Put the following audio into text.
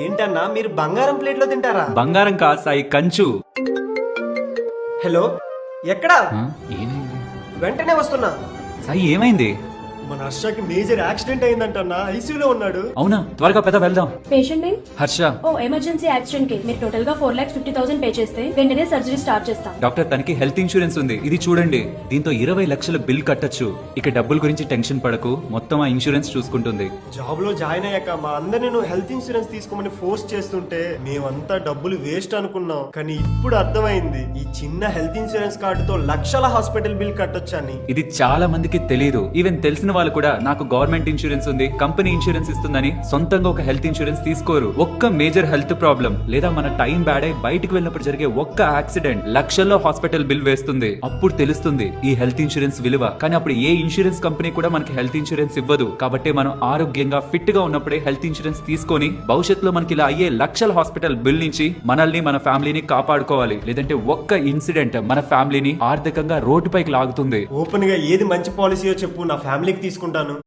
ఏంటన్నా మీరు బంగారం ప్లేట్లో తింటారా? బంగారం కాదు సాయి, కంచు. హలో, ఎక్కడా? ఏమైంది వెంటనే వస్తున్నా. సాయి? ఏమైంది? మన హర్షకి మేజర్ యాక్సిడెంట్ అయిందంటన్నా, ఐసీయూలో ఉన్నాడు. అవునా? త్వరగా పెద్ద వెళ్దాం. Patient name Harsha. ఓ ఎమర్జెన్సీ యాక్సిడెంట్ కి మీరు టోటల్ గా 4,50,000 పే చేస్తే వెంటనే సర్జరీ స్టార్ట్ చేస్తాం. డాక్టర్, తనకి హెల్త్ ఇన్సూరెన్స్ ఉంది, ఇది చూడండి. దీంతో 20 లక్షల బిల్ కట్టొచ్చు. ఇక డబ్బుల గురించి టెన్షన్ పడకు, మొత్తం ఆ ఇన్సూరెన్స్ చూసుకుంటుంది. జాబ్ లో జాయిన్ అయ్యాక మా అందరిని నువ్వు హెల్త్ ఇన్సూరెన్స్ తీసుకోమని ఫోర్స్ చేస్తుంటే మేమంతా డబ్బులు వేస్ట్ అనుకున్నాం. కానీ ఇప్పుడు అర్థమైంది, ఈ చిన్న హెల్త్ ఇన్సూరెన్స్ కార్డుతో లక్షల హాస్పిటల్ బిల్ కట్టొచ్చని. ఇది చాలా మందికి తెలియదు. ఈవెన్ తెలిసిన వాళ్ళు కూడా నాకు గవర్నమెంట్ ఇన్సూరెన్స్ ఉంది, కంపెనీ ఇన్సూరెన్స్ ఇస్తుందని సొంతంగా ఒక హెల్త్ ఇన్సూరెన్స్ తీసుకోరు. ఒక్క మేజర్ హెల్త్ ప్రాబ్లం లేదా మన టైం బ్యాడ్ అయి బయటకు వెళ్ళినప్పుడు జరిగే ఒక్క యాక్సిడెంట్ లక్షల్లో హాస్పిటల్ బిల్ వేస్తుంది. అప్పుడు తెలుస్తుంది ఈ హెల్త్ ఇన్సూరెన్స్ విలువ. కానీ అప్పుడు ఏ ఇన్సూరెన్స్ కంపెనీ కూడా మనకి హెల్త్ ఇన్సూరెన్స్ ఇవ్వదు. కాబట్టి మనం ఆరోగ్యంగా ఫిట్ గా ఉన్నప్పుడే హెల్త్ ఇన్సూరెన్స్ తీసుకొని భవిష్యత్తులో మనకి ఇలా అయ్యే లక్షల హాస్పిటల్ బిల్ నుంచి మనల్ని మన ఫ్యామిలీని కాపాడుకోవాలి. లేదంటే ఒక్క ఇన్సిడెంట్ మన ఫ్యామిలీని ఆర్థికంగా రోడ్డుపైకి లాగుతుంది. ఓపెన్ గా ఏది మంచి పాలసీయో చెప్పు, నా ఫ్యామిలీకి తీసుకుంటాను.